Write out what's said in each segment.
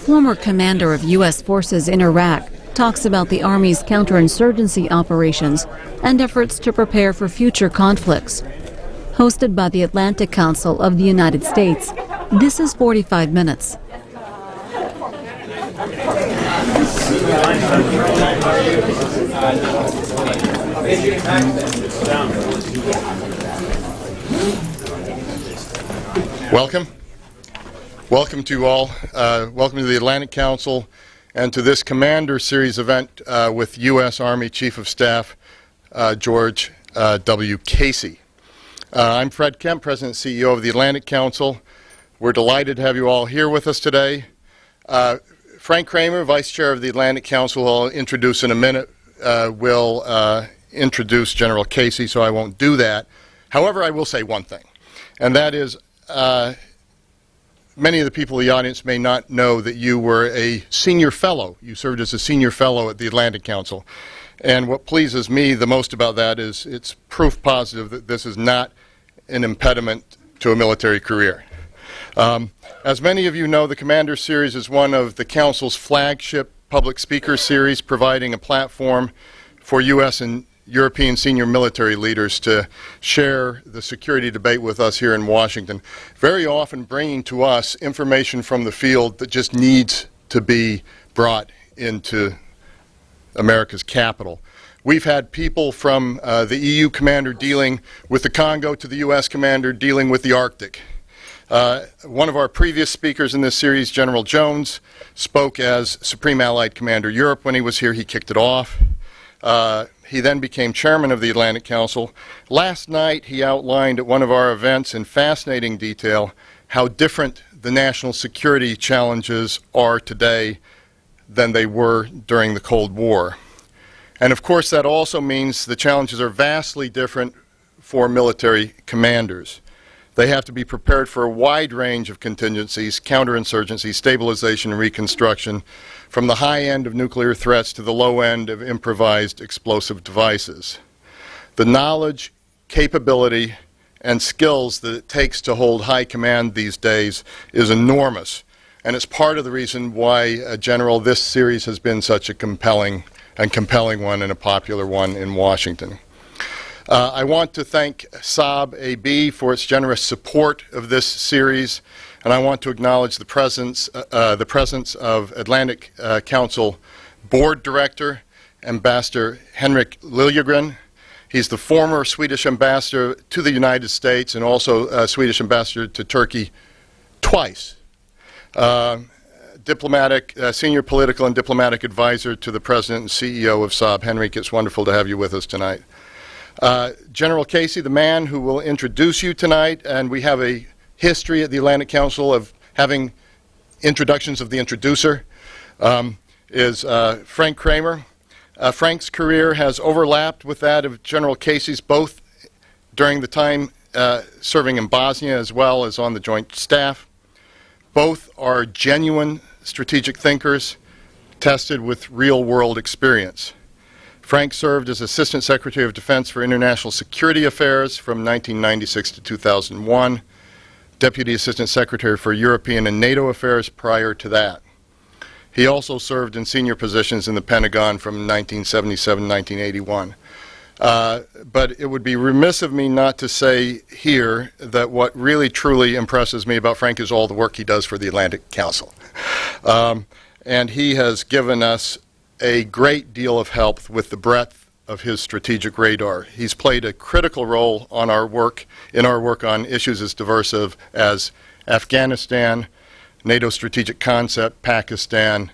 former commander of U.S. forces in Iraq, talks about the Army's counterinsurgency operations and efforts to prepare for future conflicts. Hosted by the Atlantic Council of the United States, this is 45 Minutes. Welcome. Welcome to you all. Welcome to the Atlantic Council and to this Commander Series event with U.S. Army Chief of Staff George W. Casey. I'm Fred Kemp, President and CEO of the Atlantic Council. We're delighted to have you all here with us today. Frank Kramer, Vice Chair of the Atlantic Council, I'll introduce in a minute, will introduce General Casey, so I won't do that. However, I will say one thing, and that is many of the people in the audience may not know that you were a senior fellow. You served as a senior fellow at the Atlantic Council. And what pleases me the most about that is it's proof positive that this is not an impediment to a military career. As many of you know, the Commander Series is one of the Council's flagship public speaker series, providing a platform for U.S. and European senior military leaders to share the security debate with us here in Washington, very often bringing to us information from the field that just needs to be brought into America's capital. We've had people from the EU commander dealing with the Congo to the U.S. commander dealing with the Arctic. One of our previous speakers in this series, General Jones, spoke as Supreme Allied Commander Europe when he was here. He kicked it off. He then became chairman of the Atlantic Council. Last night he outlined at one of our events in fascinating detail how different the national security challenges are today than they were during the Cold War. And of course that also means the challenges are vastly different for military commanders. They have to be prepared for a wide range of contingencies, counterinsurgency, stabilization, and reconstruction, from the high end of nuclear threats to the low end of improvised explosive devices. The knowledge, capability, and skills that it takes to hold high command these days is enormous, and it's part of the reason why, General, this series has been such a compelling one and a popular one in Washington. I want to thank Saab AB for its generous support of this series, and I want to acknowledge the presence of Atlantic Council Board Director, Ambassador Henrik Liljegren. He's the former Swedish ambassador to the United States and also Swedish ambassador to Turkey twice. Senior political and diplomatic advisor to the President and CEO of Saab. Henrik, it's wonderful to have you with us tonight. General Casey, the man who will introduce you tonight, and we have a history at the Atlantic Council of having introductions of the introducer, is Frank Kramer. Frank's career has overlapped with that of General Casey's, both during the time serving in Bosnia as well as on the Joint Staff. Both are genuine strategic thinkers tested with real-world experience. Frank served as Assistant Secretary of Defense for International Security Affairs from 1996 to 2001, Deputy Assistant Secretary for European and NATO Affairs prior to that. He also served in senior positions in the Pentagon from 1977 to 1981. But it would be remiss of me not to say here that what really truly impresses me about Frank is all the work he does for the Atlantic Council. And he has given us a great deal of help with the breadth of his strategic radar. He's played a critical role on our work, on issues as diverse as Afghanistan, NATO strategic concept, Pakistan,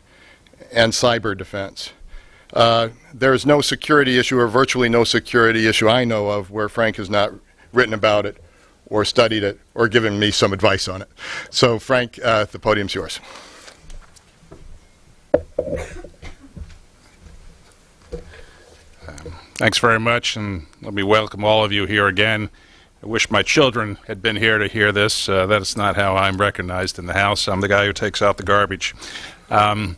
and cyber defense. There is no security issue, or virtually no security issue I know of, where Frank has not written about it or studied it or given me some advice on it. So Frank, the podium's yours. Thanks very much, and let me welcome all of you here again. I wish my children had been here to hear this. That's not how I'm recognized in the House. I'm the guy who takes out the garbage. But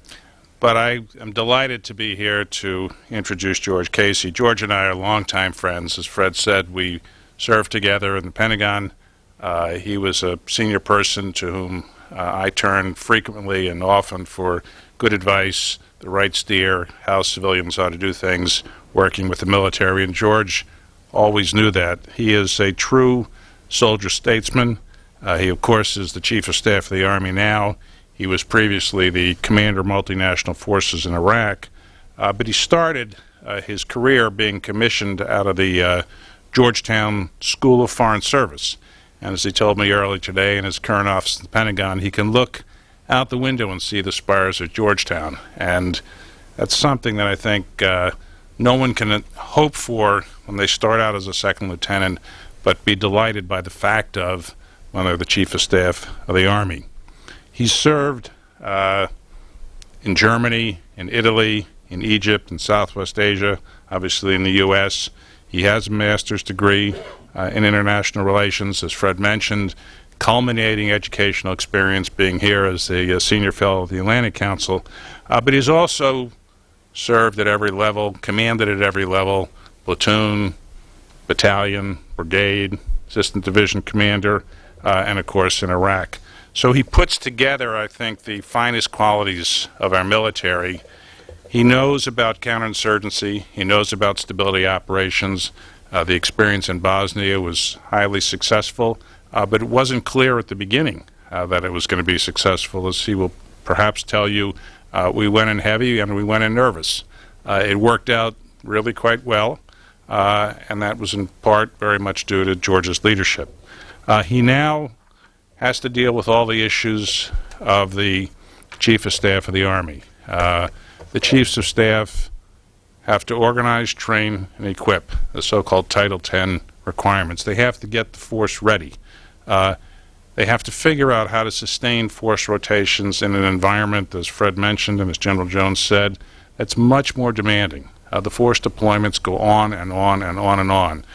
I am delighted to be here to introduce George Casey. George and I are longtime friends. As Fred said, we served together in the Pentagon. He was a senior person to whom I turn frequently and often for good advice, the right steer, how civilians ought to do things, working with the military, and George always knew that. He is a true soldier statesman. He, of course, is the Chief of Staff of the Army now. He was previously the Commander of Multinational Forces in Iraq, but he started his career being commissioned out of the Georgetown School of Foreign Service. And as he told me earlier today in his current office at the Pentagon, he can look out the window and see the spires at Georgetown. And that's something that I think no one can hope for when they start out as a second lieutenant, but be delighted by the fact of when they're the Chief of Staff of the Army. He served in Germany, in Italy, in Egypt, in Southwest Asia, obviously in the U.S. He has a master's degree in international relations, as Fred mentioned, culminating educational experience being here as the senior fellow of the Atlantic Council. But he's also served at every level, commanded at every level, platoon, battalion, brigade, assistant division commander, and of course in Iraq. So he puts together, I think, the finest qualities of our military. He knows about counterinsurgency. He knows about stability operations. The experience in Bosnia was highly successful, but it wasn't clear at the beginning that it was going to be successful. As he will perhaps tell you, we went in heavy and we went in nervous. It worked out really quite well, and that was in part very much due to George's leadership. He now has to deal with all the issues of the Chief of Staff of the Army. The Chiefs of Staff have to organize, train, and equip, the so-called Title X requirements. They have to get the force ready. They have to figure out how to sustain force rotations in an environment, as Fred mentioned and as General Jones said, that's much more demanding. The force deployments go on and on and on and on.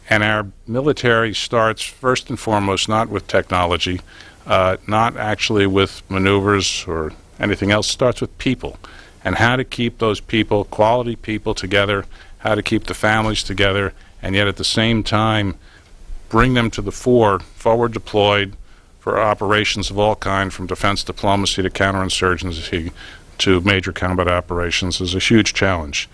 And our military starts first and foremost not with technology, not actually with maneuvers or anything else, starts with people. And how to keep those people, quality people, together, how to keep the families together, and yet at the same time bring them to the fore, forward deployed for operations of all kinds, from defense diplomacy to counterinsurgency to major combat operations, is a huge challenge.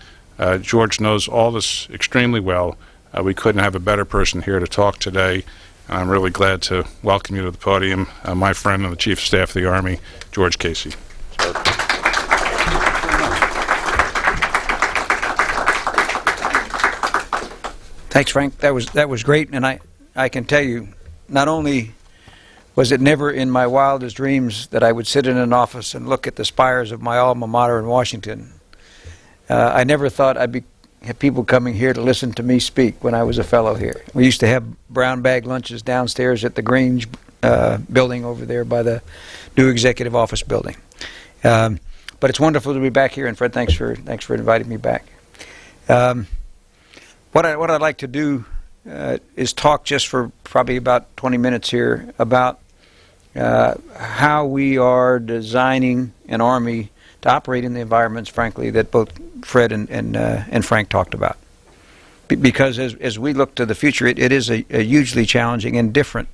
George knows all this extremely well. We couldn't have a better person here to talk today. I'm really glad to welcome you to the podium, my friend and the Chief of Staff of the Army, George Casey. Thanks, Frank. That was great, and I can tell you, not only was it never in my wildest dreams that I would sit in an office and look at the spires of my alma mater in Washington. I never thought I'd have people coming here to listen to me speak when I was a fellow here. We used to have brown bag lunches downstairs at the Grange building over there by the new executive office building. But it's wonderful to be back here, and Fred, thanks for inviting me back. What I'd like to do is talk just for probably about 20 minutes here about how we are designing an Army to operate in the environments, frankly, that both Fred and Frank talked about. Because as we look to the future, it is a hugely challenging and different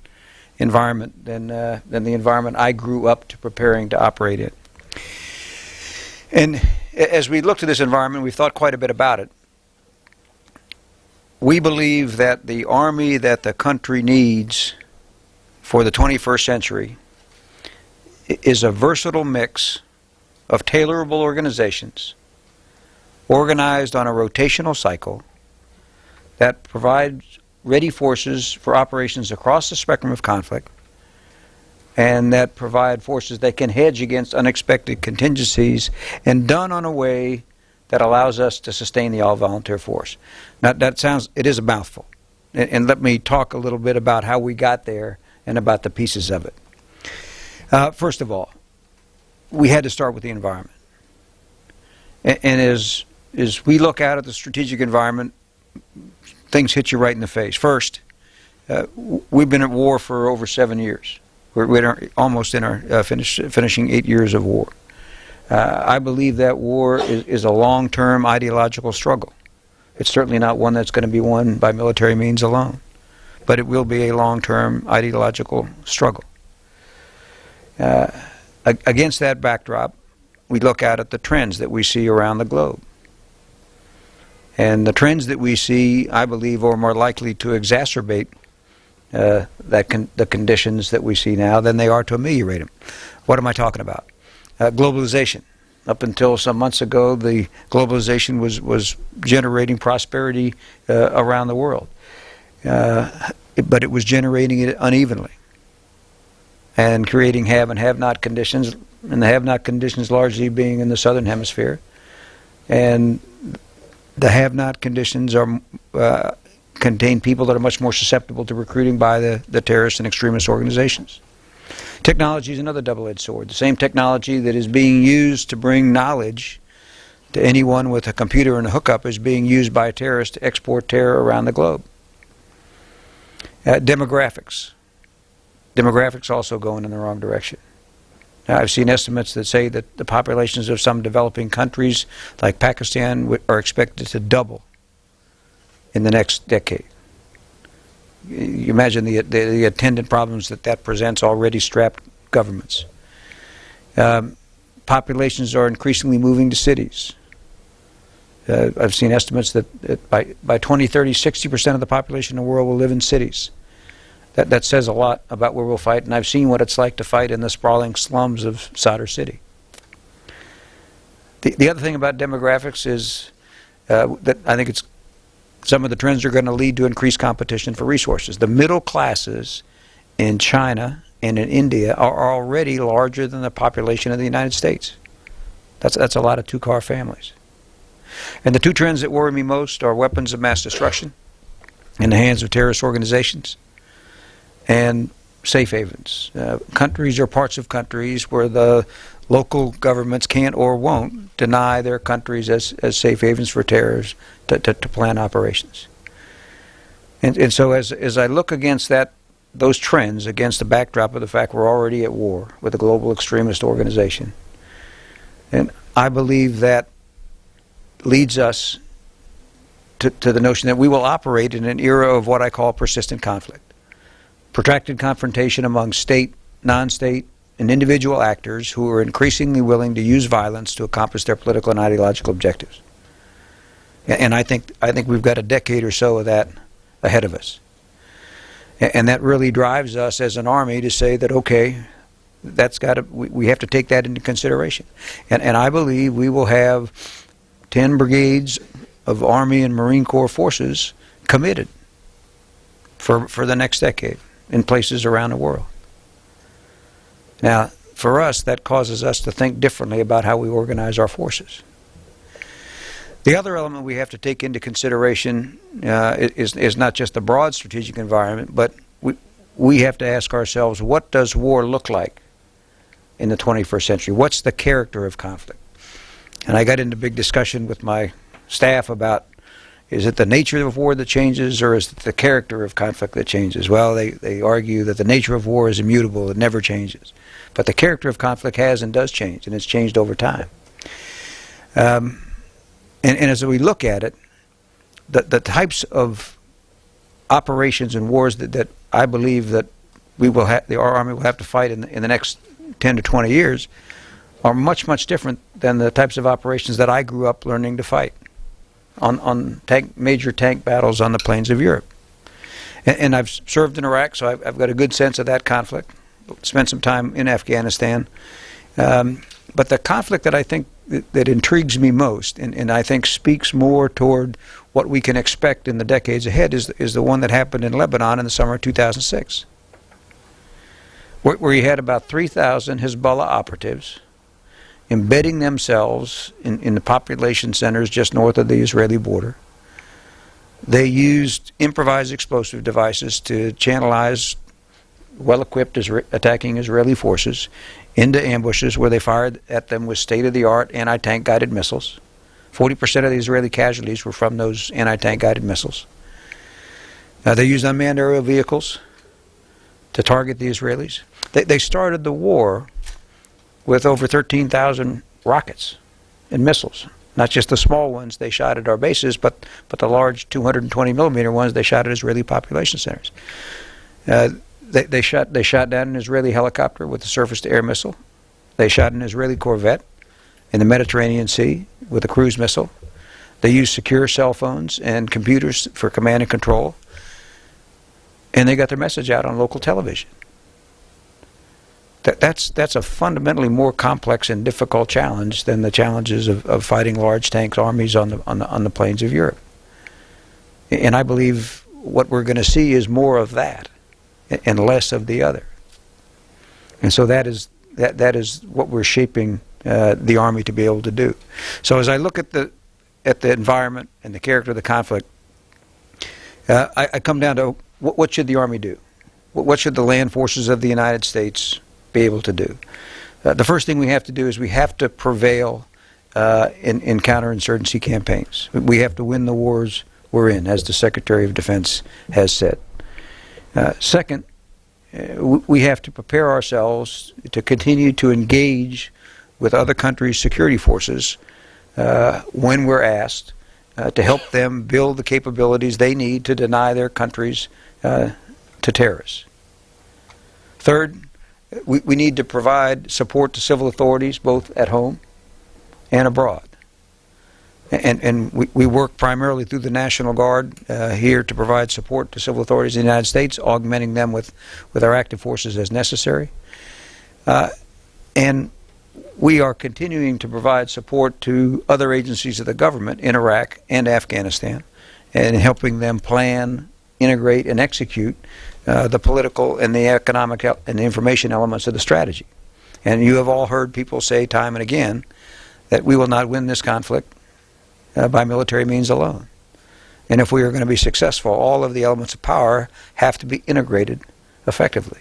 environment than the environment I grew up to preparing to operate in. And as we look to this environment, we've thought quite a bit about it. We believe that the Army that the country needs for the 21st century is a versatile mix of tailorable organizations organized on a rotational cycle that provides ready forces for operations across the spectrum of conflict, and that provide forces that can hedge against unexpected contingencies, and done on a way that allows us to sustain the all-volunteer force. Now, it is a mouthful. And let me talk a little bit about how we got there and about the pieces of it. First of all, we had to start with the environment. And as we look out at the strategic environment, things hit you right in the face. First, we've been at war for over 7 years. We're almost in our finishing 8 years of war. I believe that war is a long-term ideological struggle. It's certainly not one that's going to be won by military means alone, but it will be a long-term ideological struggle. Against that backdrop, we look out at the trends that we see around the globe. And the trends that we see, I believe, are more likely to exacerbate the conditions that we see now than they are to ameliorate them. What am I talking about? Globalization. Up until some months ago, the globalization was generating prosperity around the world. But it was generating it unevenly and creating have and have-not conditions, and the have-not conditions largely being in the southern hemisphere. And the have-not conditions are contain people that are much more susceptible to recruiting by the terrorist and extremist organizations. Technology is another double-edged sword. The same technology that is being used to bring knowledge to anyone with a computer and a hookup is being used by terrorists to export terror around the globe. Demographics. Demographics also going in the wrong direction. Now, I've seen estimates that say that the populations of some developing countries like Pakistan are expected to double in the next decade. You imagine the attendant problems that presents already strapped governments. Populations are increasingly moving to cities. I've seen estimates that by 2030, 60% of the population in the world will live in cities. That says a lot about where we'll fight, and I've seen what it's like to fight in the sprawling slums of Sadr City. The other thing about demographics is that I think some of the trends are going to lead to increased competition for resources. The middle classes in China and in India are already larger than the population of the United States. That's a lot of two-car families. And the two trends that worry me most are weapons of mass destruction in the hands of terrorist organizations and safe havens. Countries or parts of countries where the local governments can't or won't deny their countries as safe havens for terrorists to plan operations. And so as I look against those trends, against the backdrop of the fact we're already at war with a global extremist organization, and I believe that leads us to the notion that we will operate in an era of what I call persistent conflict. Protracted confrontation among state, non-state, and individual actors who are increasingly willing to use violence to accomplish their political and ideological objectives. And I think we've got a decade or so of that ahead of us. And that really drives us as an army to say that, okay, we have to take that into consideration. And I believe we will have 10 brigades of Army and Marine Corps forces committed for the next decade in places around the world. Now, for us, that causes us to think differently about how we organize our forces. The other element we have to take into consideration is not just the broad strategic environment, but we have to ask ourselves, what does war look like in the 21st century? What's the character of conflict? And I got into big discussion with my staff about, is it the nature of war that changes, or is it the character of conflict that changes? Well, they argue that the nature of war is immutable, it never changes. But the character of conflict has and does change, and it's changed over time. And as we look at it, the types of operations and wars that I believe that our Army will have to fight in the next 10 to 20 years are much, much different than the types of operations that I grew up learning to fight on major tank battles on the plains of Europe. And I've served in Iraq, so I've got a good sense of that conflict. Spent some time in Afghanistan. But the conflict that I think that intrigues me most, and I think speaks more toward what we can expect in the decades ahead, is the one that happened in Lebanon in the summer of 2006, where you had about 3,000 Hezbollah operatives embedding themselves in the population centers just north of the Israeli border. They used improvised explosive devices to channelize well-equipped attacking Israeli forces into ambushes where they fired at them with state-of-the-art anti-tank guided missiles. 40% of the Israeli casualties were from those anti-tank guided missiles. They used unmanned aerial vehicles to target the Israelis. They started the war with over 13,000 rockets and missiles. Not just the small ones they shot at our bases, but the large 220 millimeter ones they shot at Israeli population centers. They shot down an Israeli helicopter with a surface-to-air missile. They shot an Israeli corvette in the Mediterranean Sea with a cruise missile. They used secure cell phones and computers for command and control. And they got their message out on local television. That's a fundamentally more complex and difficult challenge than the challenges of fighting large tank armies on the plains of Europe. And I believe what we're going to see is more of that and less of the other. And so that is what we're shaping the Army to be able to do. So as I look at the environment and the character of the conflict, I come down to what should the Army do? What should the land forces of the United States be able to do? The first thing we have to do is we have to prevail in counterinsurgency campaigns. We have to win the wars we're in, as the Secretary of Defense has said. Second, we have to prepare ourselves to continue to engage with other countries' security forces when we're asked to help them build the capabilities they need to deny their countries to terrorists. Third, we need to provide support to civil authorities both at home and abroad. And we work primarily through the National Guard here to provide support to civil authorities in the United States, augmenting them with our active forces as necessary. And we are continuing to provide support to other agencies of the government in Iraq and Afghanistan, and helping them plan, integrate, and execute the political and the economic and the information elements of the strategy. And you have all heard people say time and again that we will not win this conflict by military means alone. And if we are going to be successful, all of the elements of power have to be integrated effectively.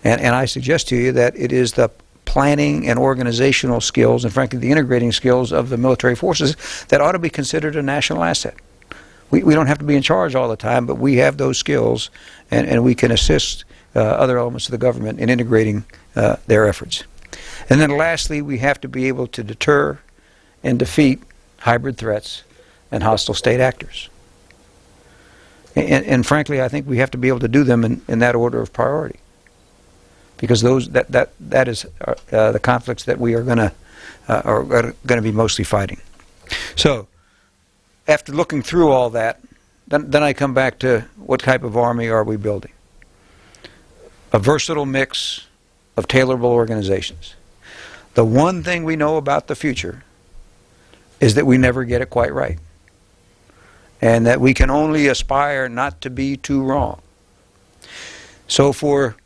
And I suggest to you that it is the planning and organizational skills, and frankly the integrating skills of the military forces, that ought to be considered a national asset. We don't have to be in charge all the time, but we have those skills, and we can assist other elements of the government in integrating their efforts. And then lastly, we have to be able to deter and defeat hybrid threats and hostile state actors. And frankly, I think we have to be able to do them in that order of priority, because that is the conflicts that we are going to be mostly fighting. So, after looking through all that, then I come back to what type of Army are we building? A versatile mix of tailorable organizations. The one thing we know about the future is that we never get it quite right, and that we can only aspire not to be too wrong. So for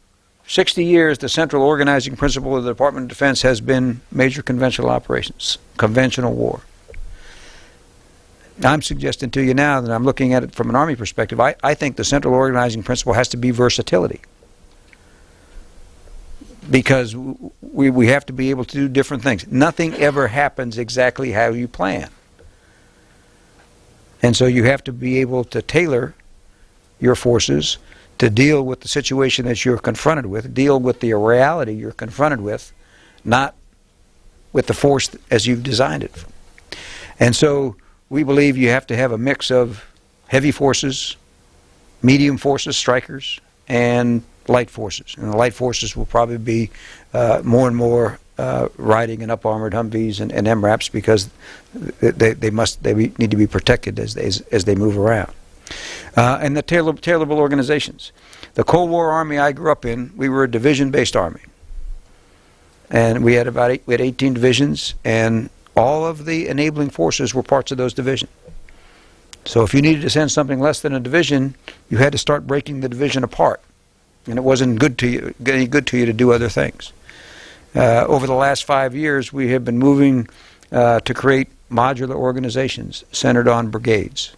60 years, the central organizing principle of the Department of Defense has been major conventional operations, conventional war. I'm suggesting to you now that I'm looking at it from an Army perspective. I think the central organizing principle has to be versatility, because we have to be able to do different things. Nothing ever happens exactly how you plan. And so you have to be able to tailor your forces to deal with the situation that you're confronted with, deal with the reality you're confronted with, not with the force as you've designed it. And so we believe you have to have a mix of heavy forces, medium forces, strikers, and light forces. And the light forces will probably be more and more riding in up-armored Humvees and MRAPs, because they need to be protected as they move around. And the tailorable organizations. The Cold War Army I grew up in, we were a division-based Army. And we had 18 divisions, and all of the enabling forces were parts of those divisions. So if you needed to send something less than a division, you had to start breaking the division apart. And it wasn't any good to you to do other things. Over the last 5 years, we have been moving to create modular organizations centered on brigades.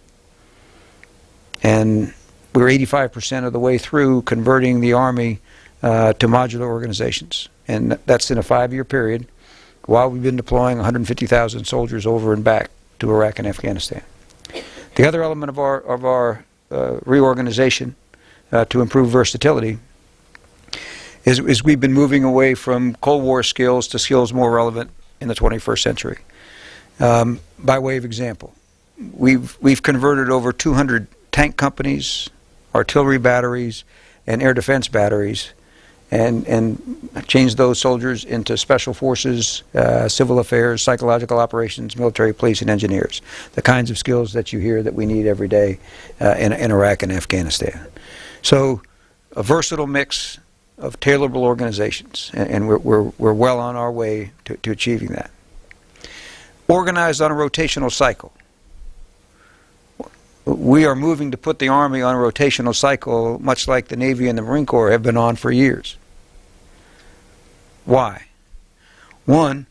And we're 85% of the way through converting the Army to modular organizations. And that's in a 5-year period, while we've been deploying 150,000 soldiers over and back to Iraq and Afghanistan. The other element of our reorganization to improve versatility is we've been moving away from Cold War skills to skills more relevant in the 21st century. By way of example, we've converted over 200 tank companies, artillery batteries, and air defense batteries, and change those soldiers into special forces, civil affairs, psychological operations, military, police, and engineers. The kinds of skills that you hear that we need every day in Iraq and Afghanistan. So a versatile mix of tailorable organizations, and we're well on our way to achieving that. Organized on a rotational cycle. We are moving to put the Army on a rotational cycle, much like the Navy and the Marine Corps have been on for years. Why? One,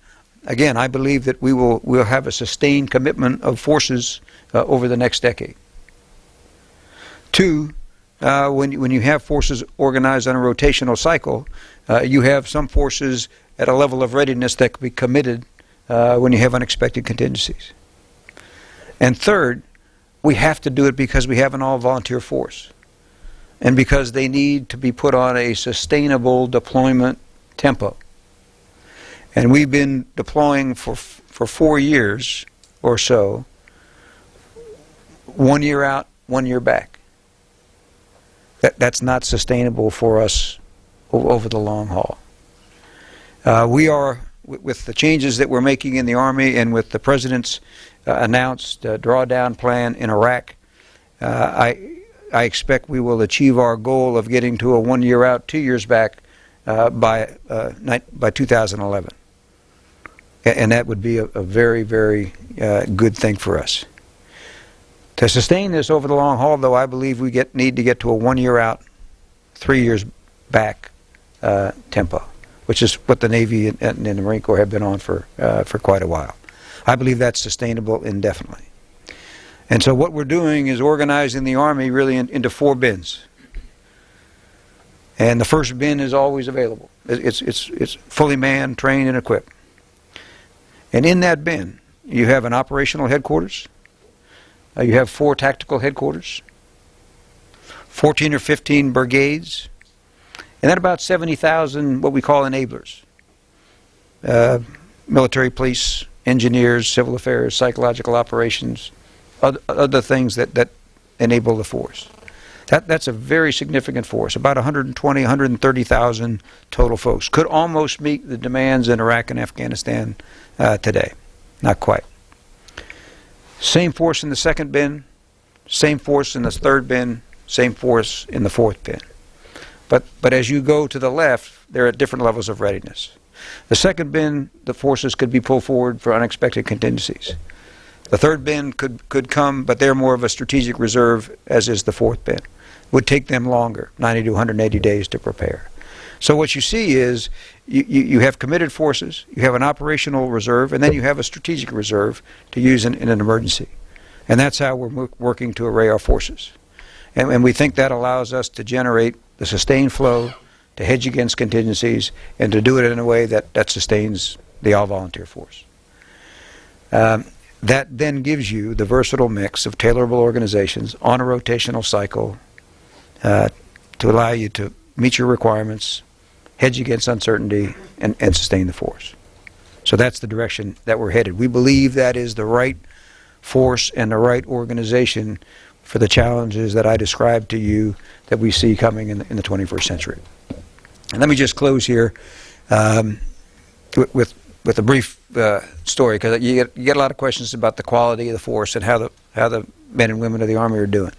again, I believe that we'll have a sustained commitment of forces over the next decade. Two, when you have forces organized on a rotational cycle, you have some forces at a level of readiness that can be committed when you have unexpected contingencies. And third, we have to do it because we have an all-volunteer force, and because they need to be put on a sustainable deployment tempo. And we've been deploying for 4 years or so, 1 year out, 1 year back. That's not sustainable for us over the long haul. We are, with the changes that we're making in the Army and with the President's announced drawdown plan in Iraq, I expect we will achieve our goal of getting to a 1 year out, 2 years back by 2011. And that would be a very, very good thing for us. To sustain this over the long haul, though, I believe we need to get to a 1 year out, 3 years back tempo, which is what the Navy and the Marine Corps have been on for quite a while. I believe that's sustainable indefinitely. And so what we're doing is organizing the Army really into 4 bins. And the first bin is always available. It's fully manned, trained, and equipped. And in that bin, you have an operational headquarters. You have 4 tactical headquarters, 14 or 15 brigades, and then about 70,000 what we call enablers. Military, police, engineers, civil affairs, psychological operations, other things that enable the force. That's a very significant force, about 120, 130,000 total folks. Could almost meet the demands in Iraq and Afghanistan today. Not quite. Same force in the second bin, same force in the third bin, same force in the fourth bin. But as you go to the left, they're at different levels of readiness. The second bin, the forces could be pulled forward for unexpected contingencies. The third bin could come, but they're more of a strategic reserve, as is the fourth bin. Would take them longer, 90 to 180 days to prepare. So what you see is you have committed forces, you have an operational reserve, and then you have a strategic reserve to use in an emergency. And that's how we're working to array our forces. And we think that allows us to generate the sustained flow, to hedge against contingencies, and to do it in a way that sustains the all-volunteer force. That then gives you the versatile mix of tailorable organizations on a rotational cycle to allow you to meet your requirements, hedge against uncertainty, and sustain the force. So that's the direction that we're headed. We believe that is the right force and the right organization for the challenges that I described to you that we see coming in the 21st century. And let me just close here with a brief story, because you get a lot of questions about the quality of the force and how the men and women of the Army are doing.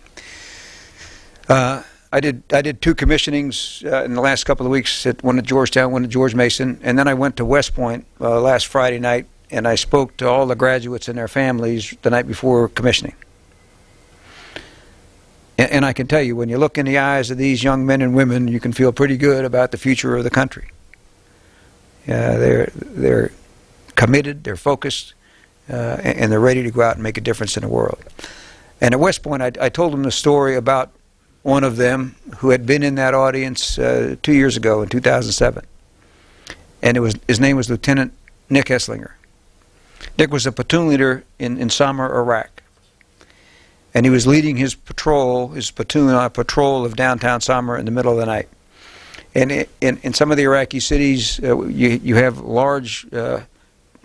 I did 2 commissionings in the last couple of weeks, one at Georgetown, one at George Mason, and then I went to West Point last Friday night, and I spoke to all the graduates and their families the night before commissioning. And I can tell you, when you look in the eyes of these young men and women, you can feel pretty good about the future of the country. They're committed, they're focused, and they're ready to go out and make a difference in the world. And at West Point, I told them the story about one of them who had been in that audience 2 years ago in 2007. And his name was Lieutenant Nick Esslinger. Nick was a platoon leader in Samar, Iraq. And he was leading his platoon on a patrol of downtown Samar in the middle of the night. And in some of the Iraqi cities, you have large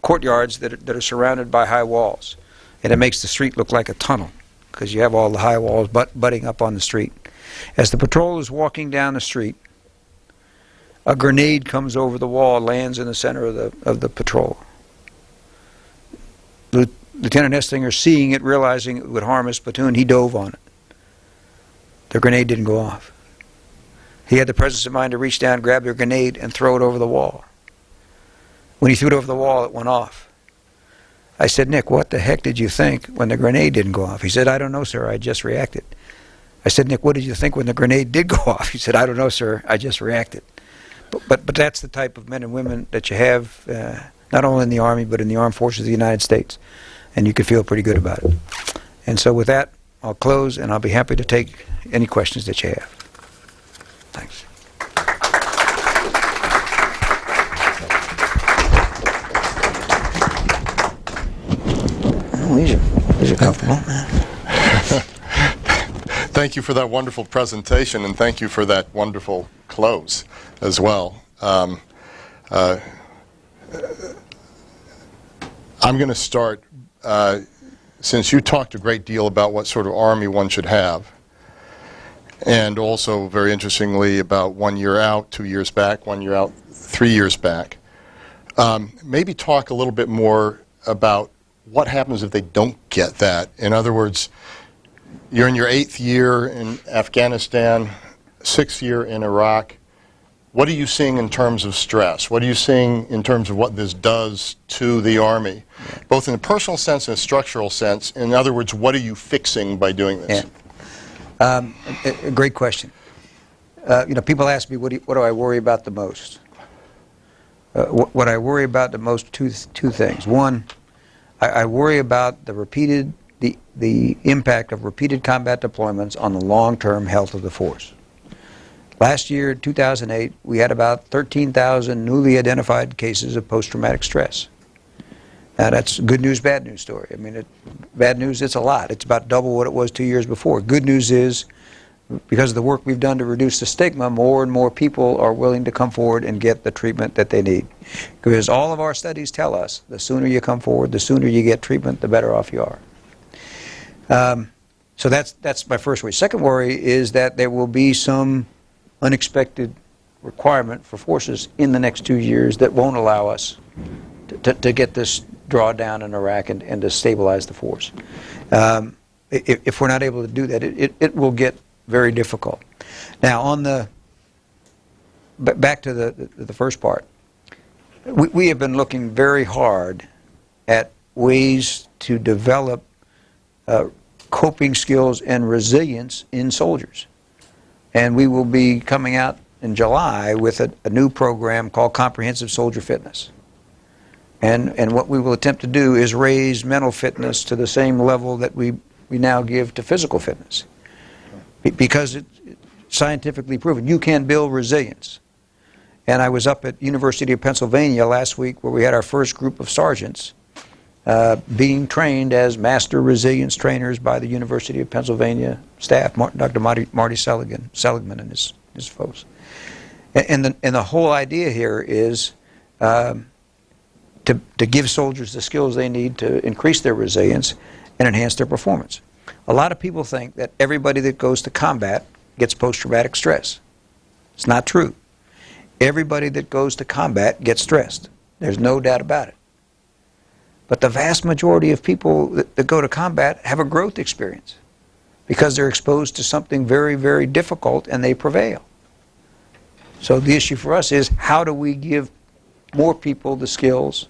courtyards that are surrounded by high walls. And it makes the street look like a tunnel, because you have all the high walls butting up on the street. As the patrol is walking down the street, a grenade comes over the wall, lands in the center of the patrol. Lieutenant Estinger, seeing it, realizing it would harm his platoon, he dove on it. The grenade didn't go off. He had the presence of mind to reach down, grab the grenade, and throw it over the wall. When he threw it over the wall, it went off. I said, Nick, what the heck did you think when the grenade didn't go off? He said, I don't know, sir, I just reacted. I said, Nick, what did you think when the grenade did go off? He said, I don't know, sir, I just reacted. But that's the type of men and women that you have, not only in the Army, but in the Armed Forces of the United States. And you can feel pretty good about it. And so with that, I'll close, and I'll be happy to take any questions that you have. Thanks. Oh, these are comfortable. Thank you for that wonderful presentation, and thank you for that wonderful close as well. I'm going to start, since you talked a great deal about what sort of Army one should have, and also, very interestingly, about 1 year out, 2 years back, 1 year out, 3 years back. Maybe talk a little bit more about what happens if they don't get that. In other words, you're in your 8th year in Afghanistan, 6th year in Iraq. What are you seeing in terms of stress? What are you seeing in terms of what this does to the Army, both in a personal sense and a structural sense? In other words, what are you fixing by doing this? Yeah. A great question. People ask me, what do I worry about the most? What I worry about the most, two things. One, I worry about the impact of repeated combat deployments on the long-term health of the force. Last year, 2008, we had about 13,000 newly identified cases of post-traumatic stress. Now, that's good news, bad news story. I mean, bad news, it's a lot. It's about double what it was 2 years before. Good news is, because of the work we've done to reduce the stigma, more and more people are willing to come forward and get the treatment that they need. Because all of our studies tell us, the sooner you come forward, the sooner you get treatment, the better off you are. So that's my first worry. Second worry is that there will be some unexpected requirement for forces in the next 2 years that won't allow us to get this drawdown in Iraq and to stabilize the force. If we're not able to do that, it will get very difficult. Now, back to the first part, we have been looking very hard at ways to develop coping skills and resilience in soldiers. And we will be coming out in July with a new program called Comprehensive Soldier Fitness. And what we will attempt to do is raise mental fitness to the same level that we now give to physical fitness. Because it's scientifically proven. You can build resilience. And I was up at University of Pennsylvania last week where we had our first group of sergeants being trained as master resilience trainers by the University of Pennsylvania staff, Dr. Marty Seligman and his folks. And the whole idea here is to give soldiers the skills they need to increase their resilience and enhance their performance. A lot of people think that everybody that goes to combat gets post-traumatic stress. It's not true. Everybody that goes to combat gets stressed. There's no doubt about it. But the vast majority of people that go to combat have a growth experience because they're exposed to something very, very difficult and they prevail. So the issue for us is, how do we give more people the skills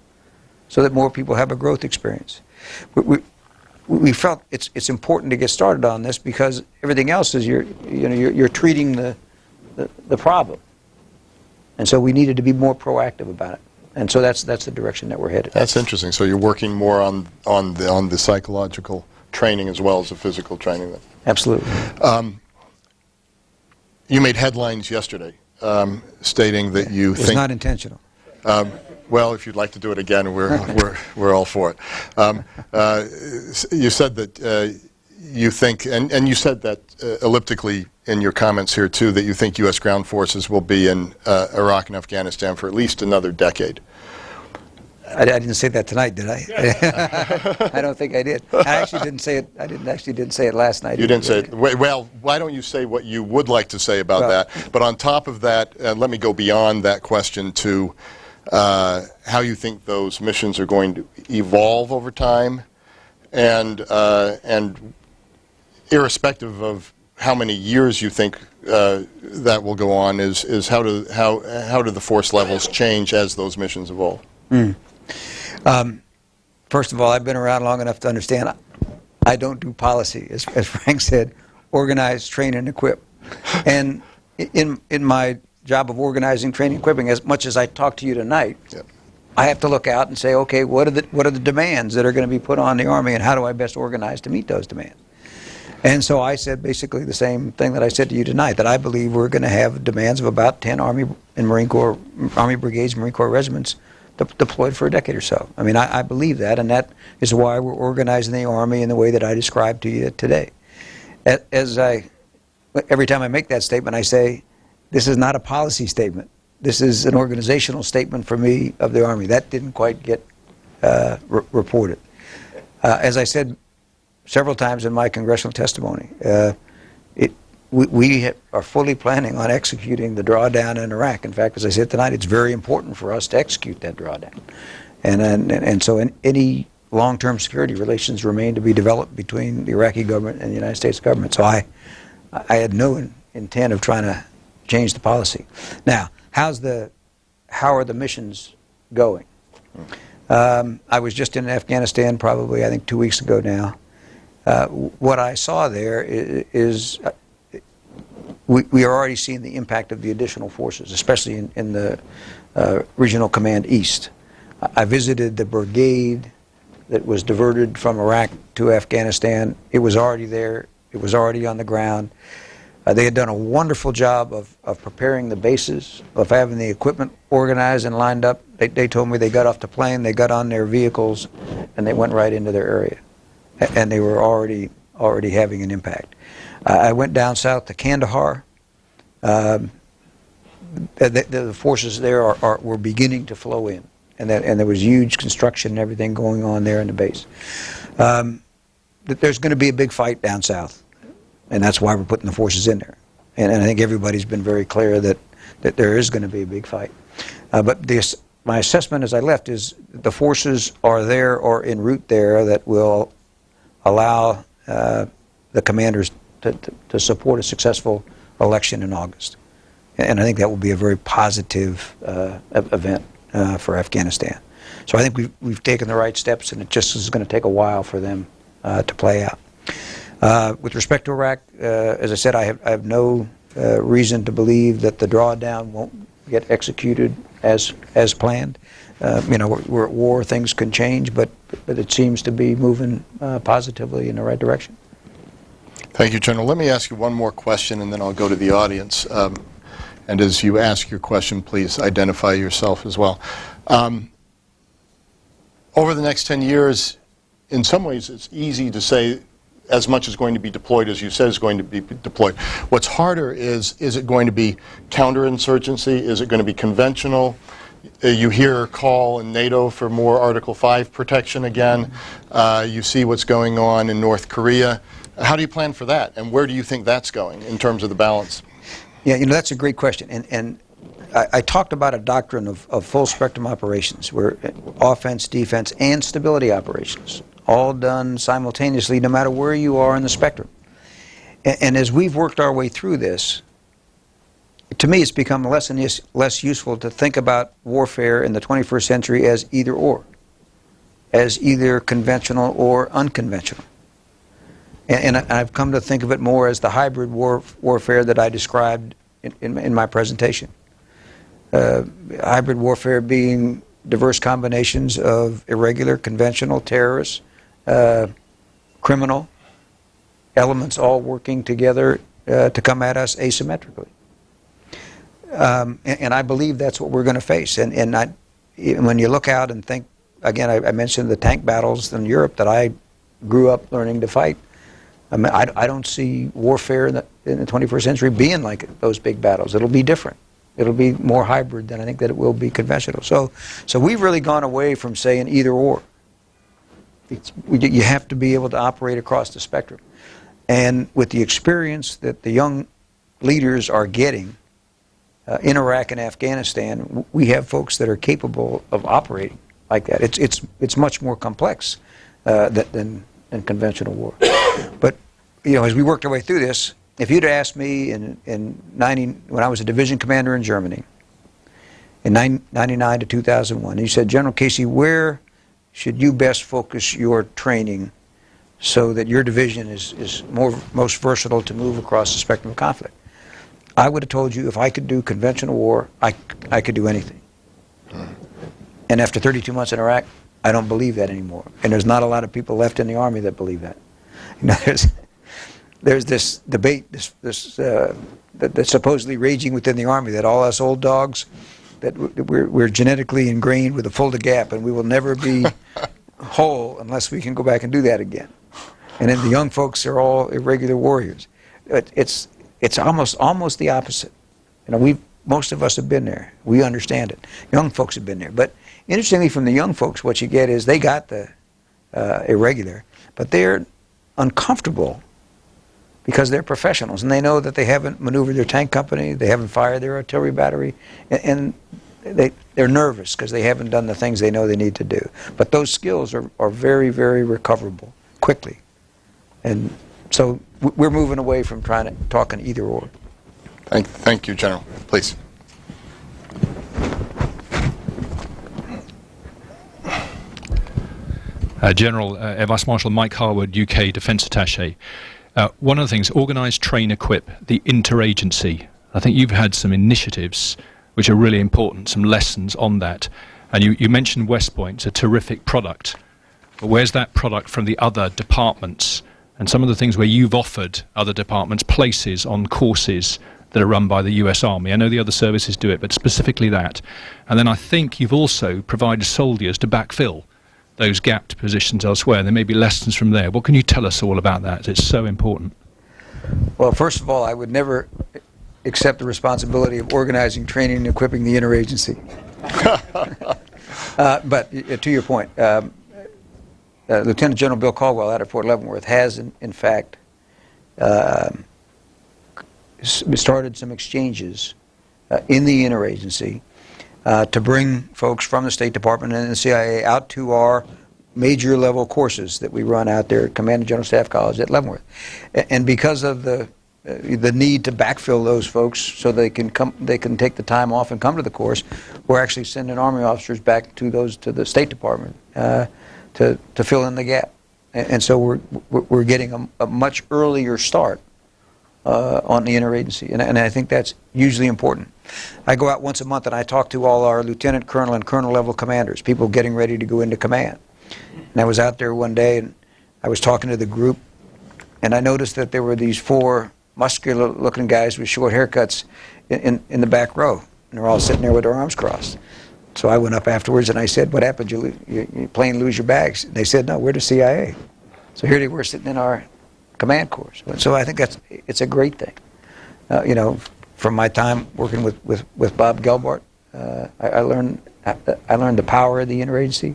so that more people have a growth experience? We felt it's important to get started on this because everything else is you're treating the problem, and so we needed to be more proactive about it, and so that's the direction that we're headed. That's interesting. So you're working more on the psychological training as well as the physical training. Then. Absolutely. You made headlines yesterday stating that you think it's not intentional. Well, if you'd like to do it again, we're all for it. You said that you think, and you said that elliptically in your comments here too, that you think U.S. ground forces will be in Iraq and Afghanistan for at least another decade. I didn't say that tonight, did I? I don't think I did. I actually didn't say it. I didn't say it last night. You didn't say it. Well, why don't you say what you would like to say about that? But on top of that, let me go beyond that question to how you think those missions are going to evolve over time, and irrespective of how many years you think that will go on, is how do the force levels change as those missions evolve? First of all, I've been around long enough to understand I don't do policy, as Frank said, organize, train, and equip. And in my job of organizing, training, equipping, as much as I talk to you tonight, yep, I have to look out and say, okay, what are the demands that are going to be put on the Army, and how do I best organize to meet those demands? And so I said basically the same thing that I said to you tonight, that I believe we're going to have demands of about 10 Army and Marine Corps, Army brigades, Marine Corps regiments deployed for a decade or so. I mean, I believe that, and that is why we're organizing the Army in the way that I described to you today. Every time I make that statement, I say, this is not a policy statement. This is an organizational statement for me of the Army. That didn't quite get reported. As I said several times in my congressional testimony, we are fully planning on executing the drawdown in Iraq. In fact, as I said tonight, it's very important for us to execute that drawdown. And so any long-term security relations remain to be developed between the Iraqi government and the United States government. So I had no intent of trying to change the policy. Now, how are the missions going? I was just in Afghanistan probably, I think, 2 weeks ago now. What I saw there is we are already seeing the impact of the additional forces, especially in the Regional Command East. I visited the brigade that was diverted from Iraq to Afghanistan. It was already there. It was already on the ground. They had done a wonderful job of preparing the bases, of having the equipment organized and lined up. They told me they got off the plane, they got on their vehicles, and they went right into their area. And they were already having an impact. I went down south to Kandahar. The forces there were beginning to flow in, and there was huge construction and everything going on there in the base. There's going to be a big fight down south, and that's why we're putting the forces in there. And I think everybody's been very clear that there is going to be a big fight. But my assessment as I left is the forces are there or en route there that will allow the commanders to support a successful election in August. And I think that will be a very positive event for Afghanistan. So I think we've taken the right steps, and it just is going to take a while for them to play out. With respect to Iraq, as I said, I have no reason to believe that the drawdown won't get executed as planned. We're at war, things can change, but it seems to be moving positively in the right direction. Thank you, General. Let me ask you one more question, and then I'll go to the audience. And as you ask your question, please identify yourself as well. Over the next 10 years, in some ways, it's easy to say as much is going to be deployed as you said is going to be deployed. What's harder is it going to be counterinsurgency? Is it going to be conventional? You hear a call in NATO for more Article 5 protection again. You see what's going on in North Korea. How do you plan for that, and where do you think that's going in terms of the balance? Yeah, that's a great question. And I talked about a doctrine of full spectrum operations, where offense, defense, and stability operations, all done simultaneously, no matter where you are in the spectrum. And as we've worked our way through this, to me it's become less and less useful to think about warfare in the 21st century as either or, as either conventional or unconventional. And I've come to think of it more as the hybrid warfare that I described in my presentation. Hybrid warfare being diverse combinations of irregular, conventional, terrorist, criminal elements all working together to come at us asymmetrically. And I believe that's what we're going to face. And when you look out and think, again, I mentioned the tank battles in Europe that I grew up learning to fight. I mean, I don't see warfare in the 21st century being like those big battles. It'll be different. It'll be more hybrid than I think that it will be conventional. So we've really gone away from saying either or. You have to be able to operate across the spectrum. And with the experience that the young leaders are getting in Iraq and Afghanistan, we have folks that are capable of operating like that. It's much more complex than conventional war. But as we worked our way through this, if you'd asked me in 90, when I was a division commander in Germany, in 99 to 2001, and you said, General Casey, where should you best focus your training so that your division is most versatile to move across the spectrum of conflict? I would have told you if I could do conventional war, I could do anything. And after 32 months in Iraq, I don't believe that anymore. And there's not a lot of people left in the Army that believe that. There's this debate that's supposedly raging within the Army that all us old dogs, that we're genetically ingrained with a Fulda Gap, and we will never be whole unless we can go back and do that again. And then the young folks are all irregular warriors. It's almost the opposite. Most of us have been there. We understand it. Young folks have been there. But interestingly, from the young folks, what you get is they got the irregular, but they're uncomfortable because they're professionals, and they know that they haven't maneuvered their tank company, they haven't fired their artillery battery, and they're nervous because they haven't done the things they know they need to do. But those skills are very, very recoverable quickly. And so we're moving away from talking either or. Thank you, General. Please. General Air Vice Marshal Mike Harwood, UK Defence Attaché. One of the things, organise, train, equip, the interagency. I think you've had some initiatives which are really important, some lessons on that. And you mentioned West Point, it's a terrific product. But where's that product from the other departments? And some of the things where you've offered other departments places on courses that are run by the US Army. I know the other services do it, but specifically that. And then I think you've also provided soldiers to backfill those gapped positions elsewhere. There may be lessons from there. What can you tell us all about that? It's so important. Well, first of all, I would never accept the responsibility of organizing, training, and equipping the interagency. But to your point, Lieutenant General Bill Caldwell out at Fort Leavenworth has, in fact, started some exchanges in the interagency to bring folks from the State Department and the CIA out to our major level courses that we run out there at Command and General Staff College at Leavenworth. And because of the need to backfill those folks so they can take the time off and come to the course, we're actually sending Army officers back to the State Department to fill in the gap. And so we're getting a much earlier start on the interagency, and I think that's hugely important. I go out once a month and I talk to all our lieutenant colonel and colonel level commanders, people getting ready to go into command. And I was out there one day and I was talking to the group, and I noticed that there were these 4 muscular looking guys with short haircuts in the back row, and they're all sitting there with their arms crossed. So I went up afterwards and I said, what happened? You plane lose your bags? And they said, no, we're the CIA. So here they were sitting in our command course. So I think it's a great thing. From my time working with Bob Gelbart, I learned the power of the interagency,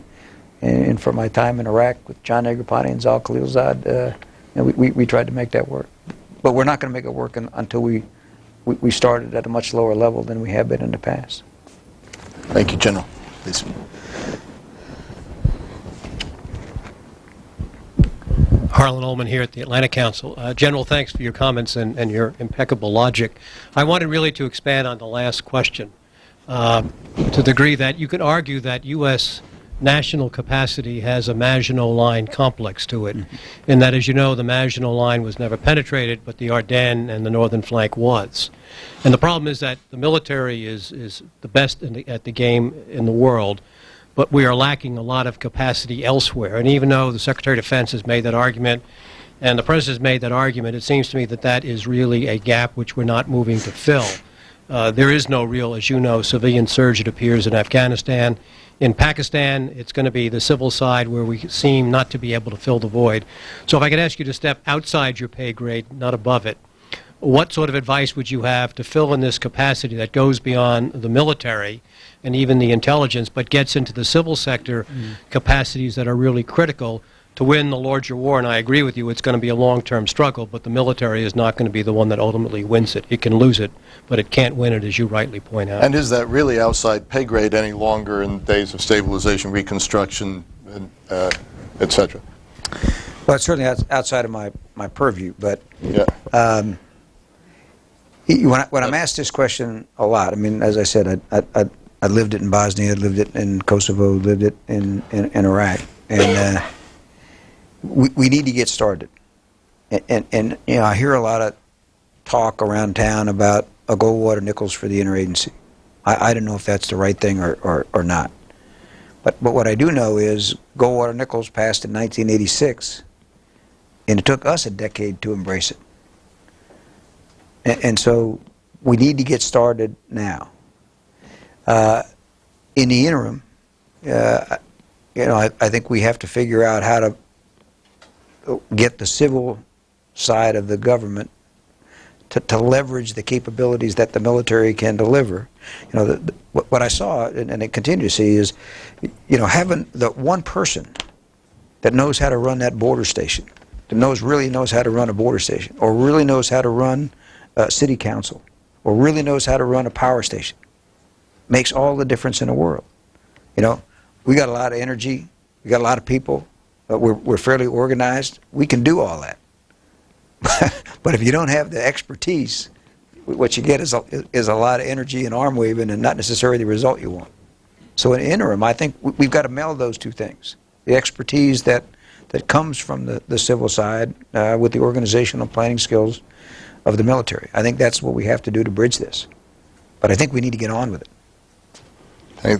and from my time in Iraq with John Negroponte and Zal Khalilzad, we tried to make that work. But we're not going to make it work until we started at a much lower level than we have been in the past. Thank you, General. Please. Harlan Ullman here at the Atlantic Council. General, thanks for your comments and your impeccable logic. I wanted really to expand on the last question to the degree that you could argue that U.S. national capacity has a Maginot Line complex to it, in that, as you know, the Maginot Line was never penetrated, but the Ardennes and the northern flank was. And the problem is that the military is the best at the game in the world, but we are lacking a lot of capacity elsewhere. And even though the Secretary of Defense has made that argument and the President has made that argument, it seems to me that that is really a gap which we're not moving to fill. There is no real, as you know, civilian surge, it appears, in Afghanistan. In Pakistan, it's going to be the civil side where we seem not to be able to fill the void. So if I could ask you to step outside your pay grade, not above it, what sort of advice would you have to fill in this capacity that goes beyond the military and even the intelligence, but gets into the civil sector capacities that are really critical to win the larger war? And I agree with you, it's going to be a long-term struggle, but the military is not going to be the one that ultimately wins it. It can lose it, but it can't win it, as you rightly point out. And is that really outside pay grade any longer in days of stabilization, reconstruction, and, et cetera? Well, it's certainly outside of my purview, but Yeah. when I'm asked this question a lot, I mean, as I said, I lived it in Bosnia, I lived it in Kosovo, lived it in Iraq, and we need to get started. And you know, I hear a lot of talk around town about a Goldwater-Nichols for the interagency. I don't know if that's the right thing or not. But what I do know is Goldwater-Nichols passed in 1986, and it took us a decade to embrace it. And so we need to get started now. In the interim, you know, I think we have to figure out how to get the civil side of the government to leverage the capabilities that the military can deliver. You know, what I saw, and I continue to see, is, you know, having the one person that knows how to run that border station, that really knows how to run a border station, or really knows how to run a city council, or really knows how to run a power station, makes all the difference in the world. You know, we got a lot of energy, we got a lot of people, we're fairly organized, we can do all that. But if you don't have the expertise, what you get is a lot of energy and arm waving and not necessarily the result you want. So in the interim, I think we've got to meld those two things. The expertise that comes from the civil side with the organizational planning skills of the military. I think that's what we have to do to bridge this. But I think we need to get on with it.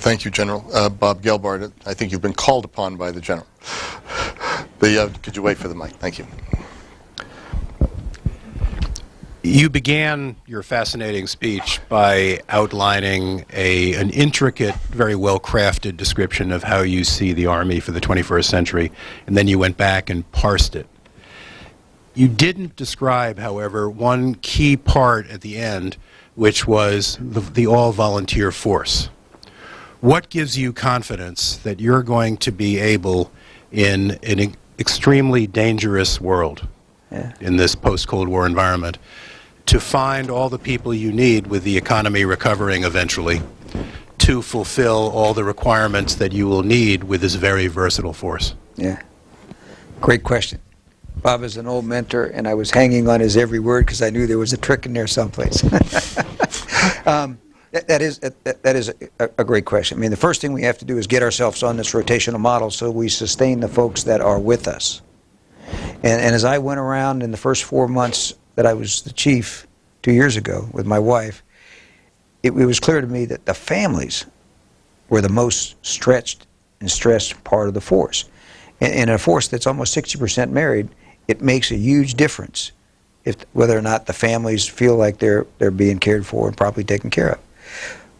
Thank you, General. Bob Gelbart, I think you've been called upon by the General. Could you wait for the mic? Thank you. You began your fascinating speech by outlining an intricate, very well-crafted description of how you see the Army for the 21st century, and then you went back and parsed it. You didn't describe, however, one key part at the end, which was the all-volunteer force. What gives you confidence that you're going to be able, in an extremely dangerous world, in this post-Cold War environment, to find all the people you need with the economy recovering eventually to fulfill all the requirements that you will need with this very versatile force? Yeah. Great question. Bob is an old mentor, and I was hanging on his every word because I knew there was a trick in there someplace. That is a great question. I mean, the first thing we have to do is get ourselves on this rotational model so we sustain the folks that are with us. And as I went around in the first 4 months that I was the chief 2 years ago with my wife, it was clear to me that the families were the most stretched and stressed part of the force. And in a force that's almost 60% married, it makes a huge difference whether or not the families feel like they're being cared for and properly taken care of.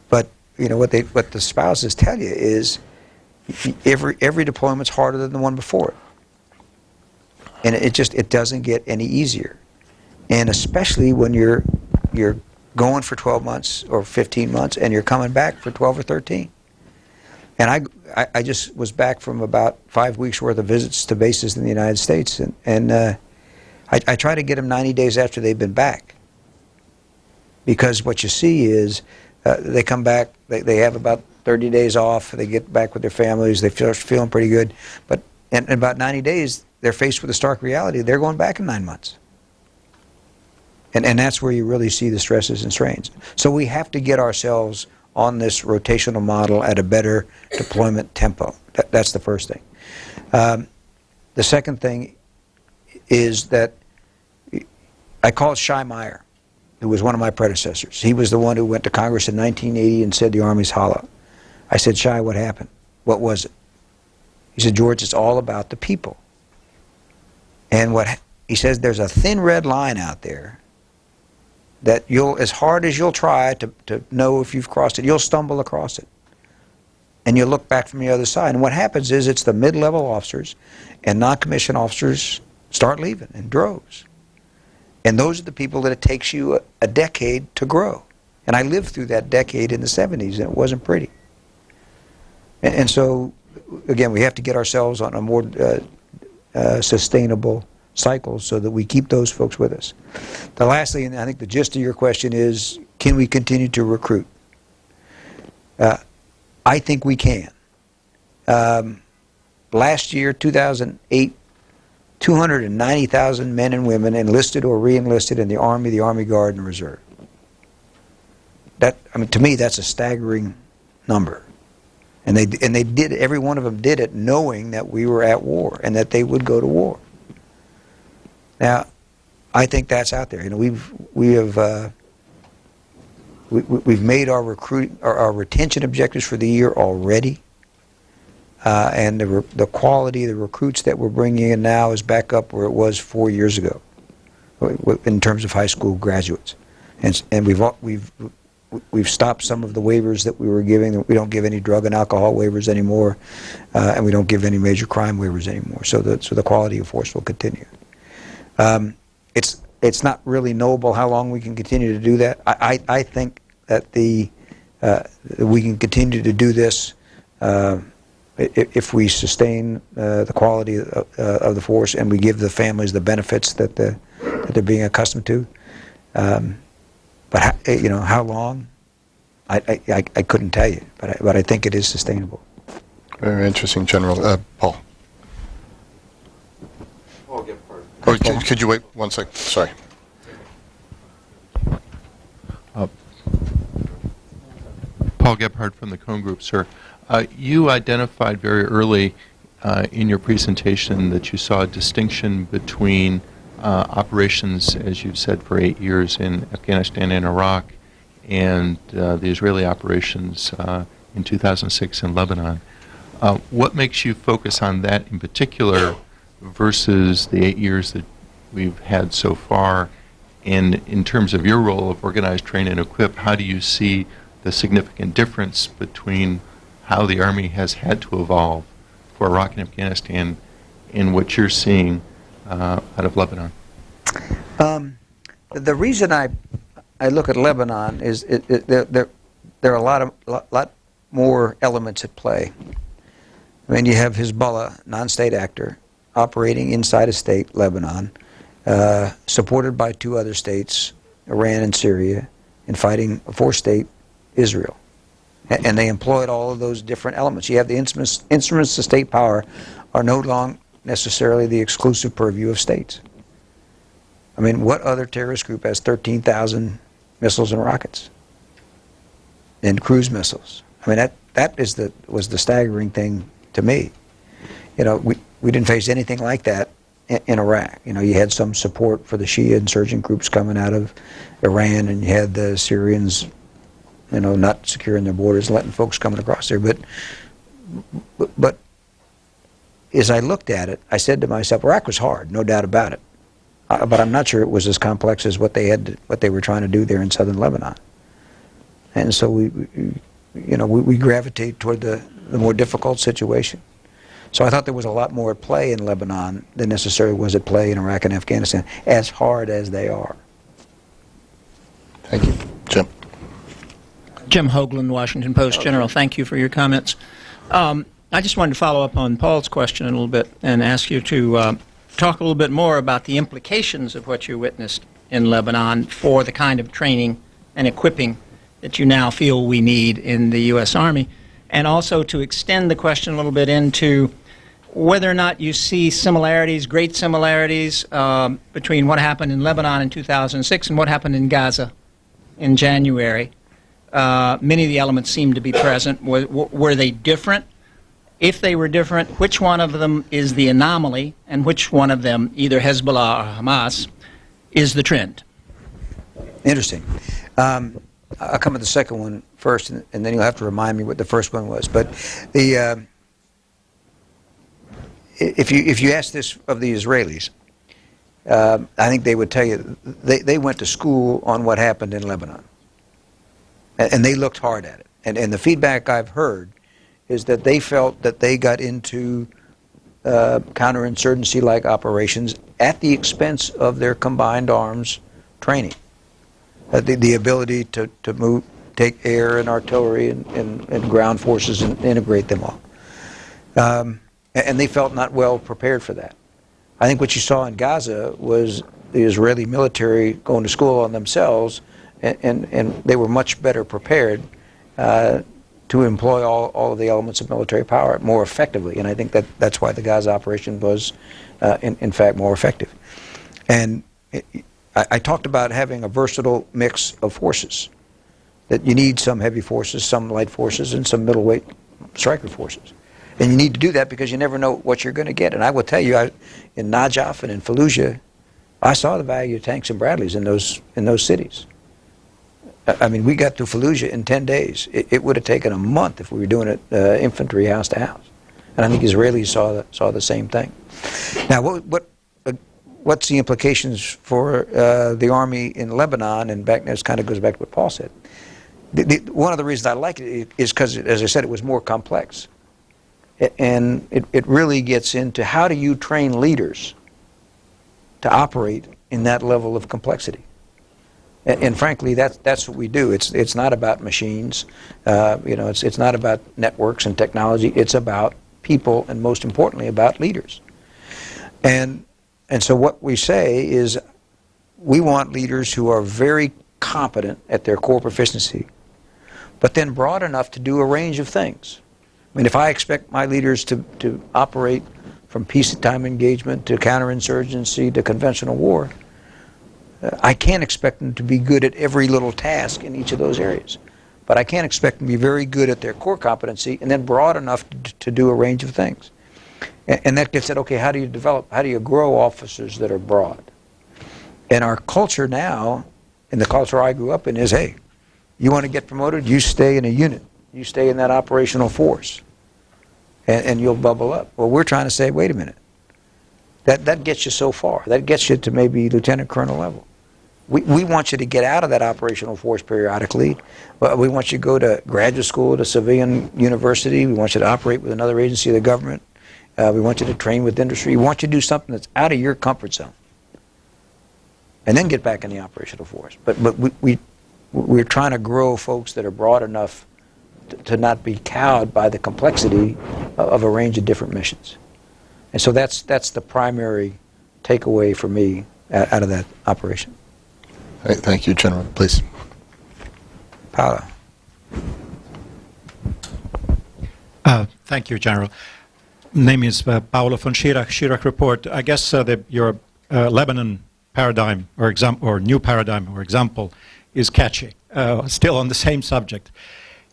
But you know what the spouses tell you is every deployment's harder than the one before it. And it doesn't get any easier. And especially when you're going for 12 months or 15 months and you're coming back for 12 or 13. And I just was back from about 5 weeks worth of visits to bases in the United States, and I try to get them 90 days after they've been back. Because what you see is they come back, they have about 30 days off, they get back with their families, they start feeling pretty good, but in about 90 days they're faced with a stark reality, they're going back in 9 months. And that's where you really see the stresses and strains. So we have to get ourselves on this rotational model at a better deployment tempo. That's the first thing. The second thing is that I call it Shai Meyer, who was one of my predecessors. He was the one who went to Congress in 1980 and said the Army's hollow. I said, Shai, what happened? What was it? He said, George, it's all about the people. And he says, there's a thin red line out there that as hard as you'll try to know if you've crossed it, you'll stumble across it. And you'll look back from the other side. And what happens is it's the mid-level officers and non-commissioned officers start leaving in droves. And those are the people that it takes you a decade to grow. And I lived through that decade in the 70s, and it wasn't pretty. And so, again, we have to get ourselves on a more sustainable cycle so that we keep those folks with us. The last thing, and I think the gist of your question is, can we continue to recruit? I think we can. Last year, 2008, 290,000 men and women enlisted or re-enlisted in the Army Guard, and Reserve. To me, that's a staggering number. And they did, every one of them did it knowing that we were at war and that they would go to war. Now, I think that's out there. We've made our retention objectives for the year already. And the quality of the recruits that we're bringing in now is back up where it was 4 years ago in terms of high school graduates. And we've stopped some of the waivers that we were giving. We don't give any drug and alcohol waivers anymore, and we don't give any major crime waivers anymore. So the quality of force will continue. It's not really knowable how long we can continue to do that. I think that we can continue to do this if we sustain the quality of the force and we give the families the benefits that they're being accustomed to. But how long? I couldn't tell you, but I think it is sustainable. Very interesting, General. Paul. Oh, could you wait 1 second? Sorry. Paul Gebhardt from the Cone Group, sir. You identified very early in your presentation that you saw a distinction between operations, as you've said, for 8 years in Afghanistan and Iraq, and the Israeli operations in 2006 in Lebanon. What makes you focus on that in particular versus the 8 years that we've had so far? And in terms of your role of organize, train, and equip, how do you see the significant difference between how the Army has had to evolve for Iraq and Afghanistan and what you're seeing out of Lebanon? The reason I look at Lebanon is there are a lot more elements at play. I mean, you have Hezbollah, non-state actor, operating inside a state, Lebanon, supported by 2 other states, Iran and Syria, and fighting a 4th state, Israel. And they employed all of those different elements. You have the instruments of state power are no longer necessarily the exclusive purview of states. I mean, what other terrorist group has 13,000 missiles and rockets and cruise missiles? I mean, that was the staggering thing to me. We didn't face anything like that in Iraq. You had some support for the Shia insurgent groups coming out of Iran, and you had the Syrians, not securing their borders, letting folks coming across there. But as I looked at it, I said to myself, Iraq was hard, no doubt about it. But I'm not sure it was as complex as what they were trying to do there in southern Lebanon. And so we gravitate toward the more difficult situation. So I thought there was a lot more at play in Lebanon than necessarily was at play in Iraq and Afghanistan, as hard as they are. Thank you. Jim. Jim Hoagland, Washington Post. General, thank you for your comments. I just wanted to follow up on Paul's question a little bit and ask you to talk a little bit more about the implications of what you witnessed in Lebanon for the kind of training and equipping that you now feel we need in the U.S. Army, and also to extend the question a little bit into whether or not you see similarities, great similarities, between what happened in Lebanon in 2006 and what happened in Gaza in January. Many of the elements seem to be present. Were they different? If they were different, which one of them is the anomaly, and which one of them, either Hezbollah or Hamas, is the trend? Interesting. I'll come to the second one first, and then you'll have to remind me what the first one was. But if you ask this of the Israelis, I think they would tell you they went to school on what happened in Lebanon, and they looked hard at it. And the feedback I've heard is that they felt that they got into counterinsurgency-like operations at the expense of their combined arms training. The ability to move, take air and artillery and ground forces and integrate them all. And they felt not well prepared for that. I think what you saw in Gaza was the Israeli military going to school on themselves, and they were much better prepared to employ all of the elements of military power more effectively. And I think that's why the Gaza operation was, in fact, more effective. And I talked about having a versatile mix of forces, that you need some heavy forces, some light forces, and some middleweight striker forces. And you need to do that because you never know what you're going to get. And I will tell you, in Najaf and in Fallujah, I saw the value of tanks and Bradleys in those cities. I mean, we got through Fallujah in 10 days. It would have taken a month if we were doing it infantry house to house. And I think Israelis saw the same thing. Now, what's the implications for the army in Lebanon? And this kind of goes back to what Paul said. One of the reasons I like it is because, as I said, it was more complex. And it really gets into how do you train leaders to operate in that level of complexity. And frankly, that's what we do. It's not about machines, it's not about networks and technology. It's about people, and most importantly, about leaders. And so what we say is, we want leaders who are very competent at their core proficiency, but then broad enough to do a range of things. I mean, if I expect my leaders to operate from peacetime engagement to counterinsurgency to conventional war, I can't expect them to be good at every little task in each of those areas. But I can expect them to be very good at their core competency and then broad enough to do a range of things. And that gets at, okay, how do you grow officers that are broad? And our culture now, and the culture I grew up in, is, hey, you want to get promoted, you stay in a unit. You stay in that operational force, and you'll bubble up. Well, we're trying to say, wait a minute. That gets you so far. That gets you to maybe lieutenant colonel level. We want you to get out of that operational force periodically. We want you to go to graduate school, to civilian university. We want you to operate with another agency of the government. We want you to train with industry. We want you to do something that's out of your comfort zone, and then get back in the operational force. But we're trying to grow folks that are broad enough to not be cowed by the complexity of a range of different missions. And so that's the primary takeaway for me out of that operation. Thank you, General. Please. Paolo. Thank you, General. Name is Paolo von Schirach, Schirach Report. I guess your Lebanon paradigm or new paradigm or example is catchy. Still on the same subject.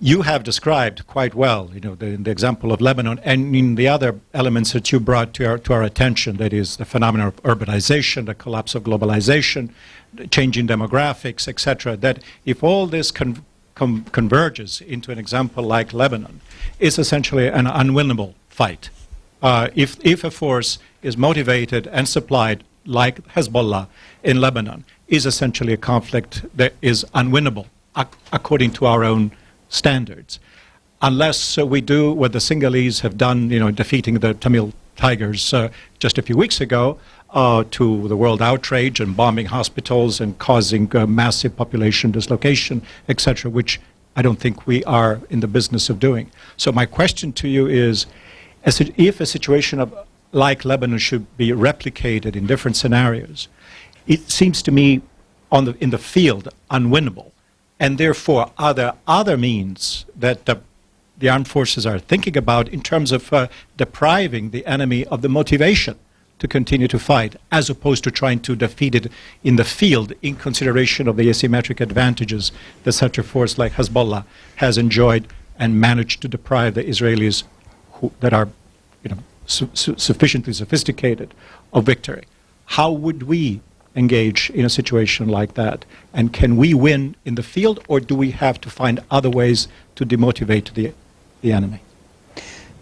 You have described quite well, the example of Lebanon, and in the other elements that you brought to our attention, that is the phenomenon of urbanization, the collapse of globalization, changing demographics, etc., that if all this converges into an example like Lebanon, it's essentially an unwinnable fight. If a force is motivated and supplied like Hezbollah in Lebanon, is essentially a conflict that is unwinnable according to our own standards, unless we do what the Sinhalese have done, defeating the Tamil Tigers just a few weeks ago, to the world outrage and bombing hospitals and causing massive population dislocation, etc., which I don't think we are in the business of doing. So my question to you is, if a situation like Lebanon should be replicated in different scenarios, it seems to me in the field unwinnable. And therefore, are there other means that the armed forces are thinking about in terms of depriving the enemy of the motivation to continue to fight, as opposed to trying to defeat it in the field in consideration of the asymmetric advantages that such a force like Hezbollah has enjoyed and managed to deprive the Israelis that are sufficiently sophisticated of victory? How would we engage in a situation like that? And can we win in the field, or do we have to find other ways to demotivate the enemy?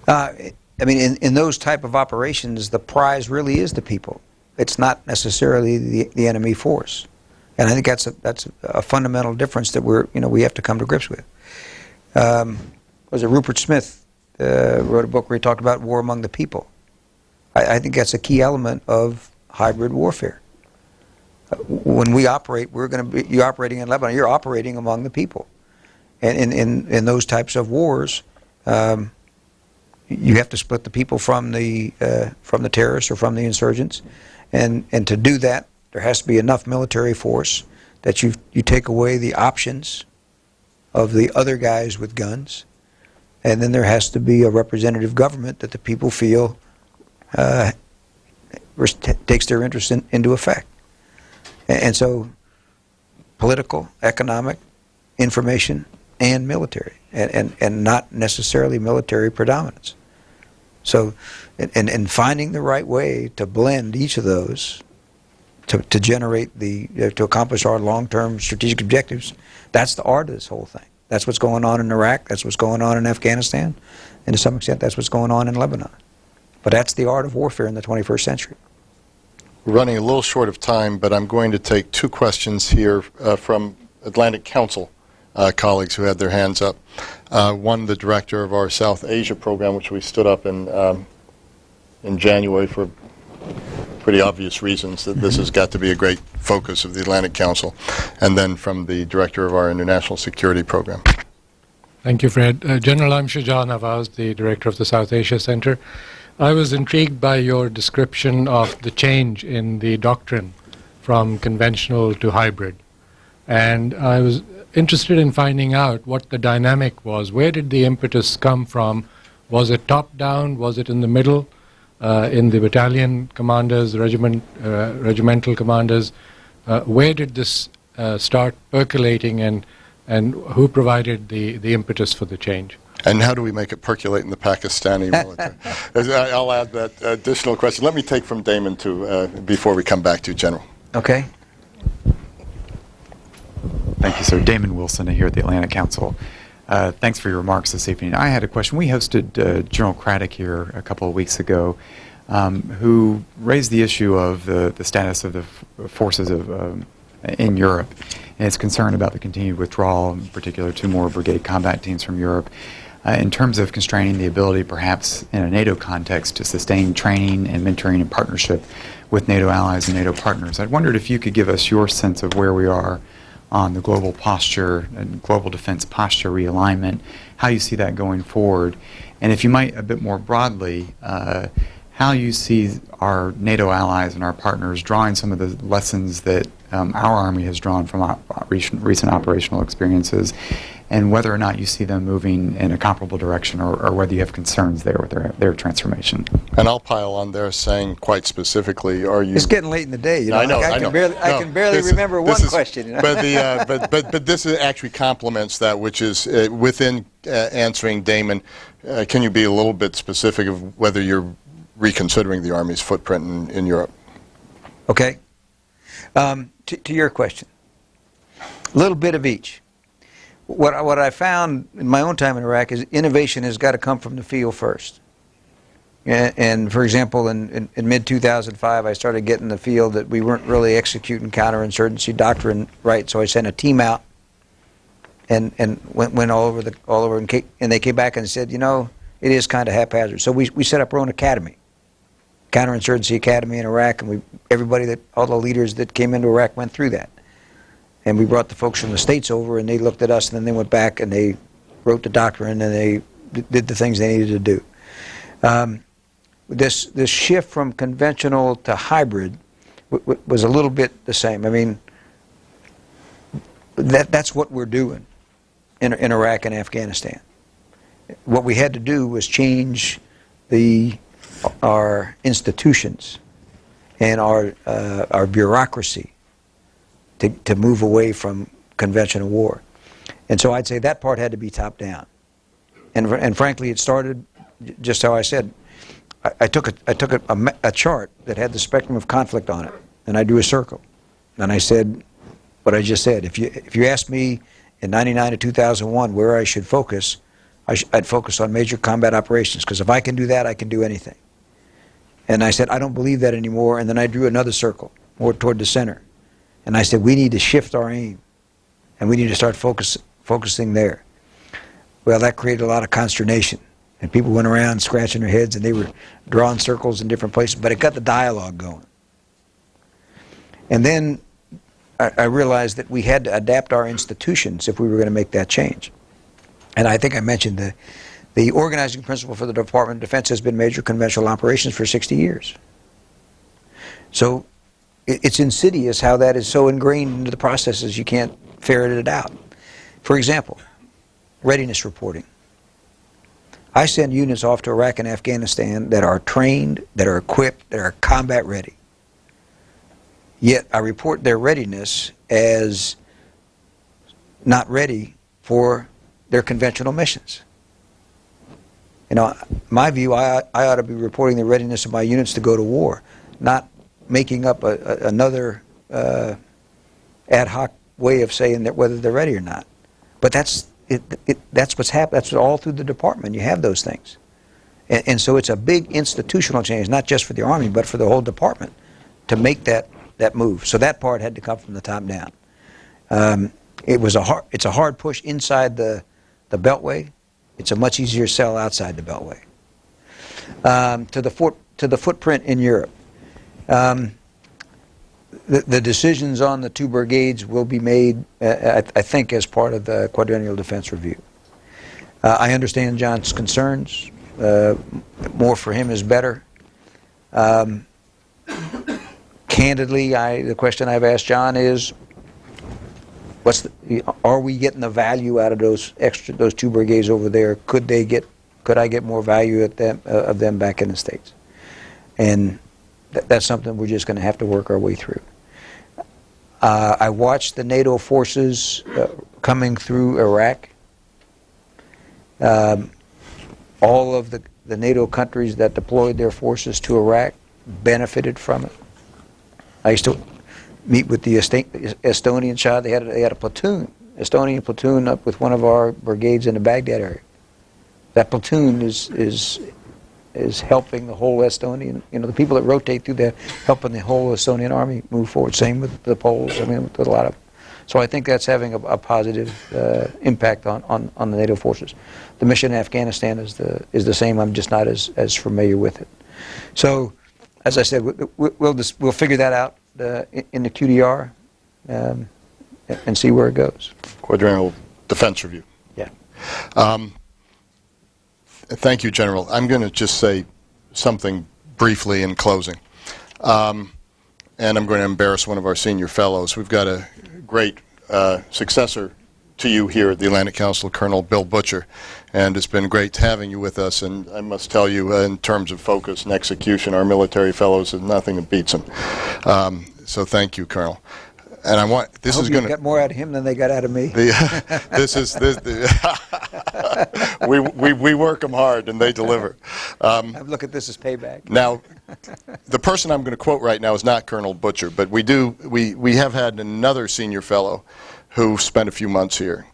I mean, in those type of operations, the prize really is the people. It's not necessarily the enemy force. And I think that's a fundamental difference that we have to come to grips with. Was it Rupert Smith wrote a book where he talked about war among the people? I think that's a key element of hybrid warfare. When we operate, you're operating in Lebanon, you're operating among the people. And in those types of wars, you have to split the people from the terrorists or from the insurgents. And to do that, there has to be enough military force that you take away the options of the other guys with guns. And then there has to be a representative government that the people feel takes their interest into effect. And so political, economic, information, and military, and not necessarily military predominance. So, and finding the right way to blend each of those to generate to accomplish our long-term strategic objectives, that's the art of this whole thing. That's what's going on in Iraq, that's what's going on in Afghanistan, and to some extent that's what's going on in Lebanon. But that's the art of warfare in the 21st century. We're running a little short of time, but I'm going to take two questions here from Atlantic Council colleagues who had their hands up. One, the director of our South Asia program, which we stood up in January for pretty obvious reasons that this has got to be a great focus of the Atlantic Council, and then from the director of our International Security Program. Thank you, Fred. General, I'm Shujaa Nawaz, the director of the South Asia Center. I was intrigued by your description of the change in the doctrine from conventional to hybrid. And I was interested in finding out what the dynamic was. Where did the impetus come from? Was it top-down? Was it in the middle? In the battalion commanders, regimental commanders? Where did this start percolating, and who provided the impetus for the change? And how do we make it percolate in the Pakistani military? I'll add that additional question. Let me take from Damon, too, before we come back to General. Okay. Thank you, sir. Damon Wilson here at the Atlantic Council. Thanks for your remarks this evening. I had a question. We hosted General Craddock here a couple of weeks ago, who raised the issue of the status of the forces in Europe and his concern about the continued withdrawal, in particular 2 more brigade combat teams from Europe, in terms of constraining the ability, perhaps in a NATO context, to sustain training and mentoring and partnership with NATO allies and NATO partners. I wondered if you could give us your sense of where we are on the global posture and global defense posture realignment, how you see that going forward, and if you might, a bit more broadly, how you see our NATO allies and our partners drawing some of the lessons that our Army has drawn from recent operational experiences, and whether or not you see them moving in a comparable direction, or whether you have concerns there with their transformation. And I'll pile on there saying quite specifically, are you... It's getting late in the day, you know. I know, I can barely remember one question. You know? But this actually complements that, which is within answering Damon, can you be a little bit specific of whether you're reconsidering the Army's footprint in Europe? Okay. To your question, a little bit of each. What I found in my own time in Iraq is innovation has got to come from the field first. And for example, in mid-2005, I started getting the feel that we weren't really executing counterinsurgency doctrine right, so I sent a team out and went all over, and they came back and said, you know, it is kind of haphazard. So we set up our own academy, counterinsurgency academy in Iraq, and all the leaders that came into Iraq went through that. And we brought the folks from the States over, and they looked at us, and then they went back and they wrote the doctrine, and they did the things they needed to do. This shift from conventional to hybrid was a little bit the same. I mean, that's what we're doing in Iraq and Afghanistan. What we had to do was change our institutions and our bureaucracy to move away from conventional war. And so I'd say that part had to be top down. And frankly, it started just how I said. I took a chart that had the spectrum of conflict on it, and I drew a circle. And I said what I just said. If you asked me in 99 to 2001 where I should focus, I'd focus on major combat operations, because if I can do that, I can do anything. And I said, I don't believe that anymore, and then I drew another circle, more toward the center. And I said, we need to shift our aim, and we need to start focusing there. Well, that created a lot of consternation, And people went around scratching their heads, and they were drawing circles in different places, but it got the dialogue going. And then I realized that we had to adapt our institutions if we were going to make that change. And I think I mentioned the organizing principle for the Department of Defense has been major conventional operations for 60 years. So it's insidious how that is so ingrained into the processes you can't ferret it out. For example, readiness reporting. I send units off to Iraq and Afghanistan that are trained, that are equipped, that are combat ready. Yet I report their readiness as not ready for their conventional missions. You know, my view, I ought to be reporting the readiness of my units to go to war, not making up another ad hoc way of saying that whether they're ready or not. But that's what's happened. That's all through the department. You have those things, and so it's a big institutional change, not just for the Army, but for the whole department, to make that move. So that part had to come from the top down. It's a hard push inside the Beltway. It's a much easier sell outside the Beltway. To the footprint in Europe. The decisions on the 2 brigades will be made, I think, as part of the Quadrennial Defense Review. I understand John's concerns. More for him is better. Candidly, the question I've asked John is, are we getting the value out of those 2 brigades over there? Could I get more value of them back in the States? And that's something we're just going to have to work our way through. I watched the NATO forces coming through Iraq. All of the NATO countries that deployed their forces to Iraq benefited from it. I used to meet with the Estonian side. They had a platoon, Estonian platoon, up with one of our brigades in the Baghdad area. That platoon is helping the whole Estonian, the people that rotate through there, helping the whole Estonian army move forward. Same with the Poles. I mean, with a lot of. So I think that's having a positive impact on the NATO forces. The mission in Afghanistan is the same. I'm just not as familiar with it. So, as I said, we'll figure that out in the QDR and see where it goes. Quadrennial Defense Review. Yeah. Thank you, General. I'm going to just say something briefly in closing. And I'm going to embarrass one of our senior fellows. We've got a great successor to you here at the Atlantic Council, Colonel Bill Butcher, and it's been great having you with us. And I must tell you, in terms of focus and execution, our military fellows, there's nothing that beats them. So thank you, Colonel. And I want this is going to get more out of him than they got out of me. We work them hard and they deliver. I look at this as payback. Now, the person I'm going to quote right now is not Colonel Butcher, but we have had another senior fellow who spent a few months here,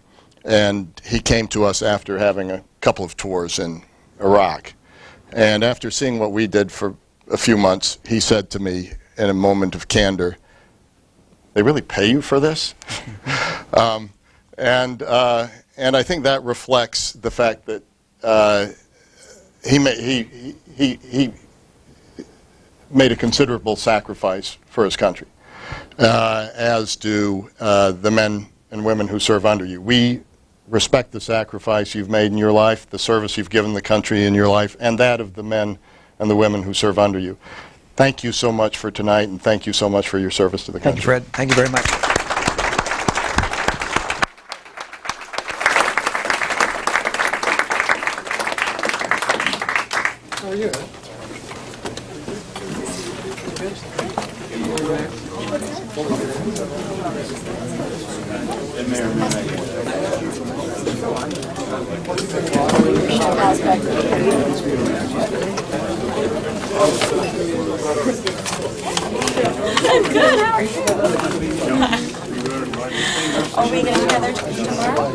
and he came to us after having a couple of tours in Iraq, and after seeing what we did for a few months, he said to me in a moment of candor, "They really pay you for this?" And I think that reflects the fact that he made a considerable sacrifice for his country, as do the men and women who serve under you. We respect the sacrifice you've made in your life, the service you've given the country in your life, and that of the men and the women who serve under you. Thank you so much for tonight, and thank you so much for your service to the country. Thank you, Fred. Thank you very much. How are you? I'm good. How are you? Are we going to get together tomorrow?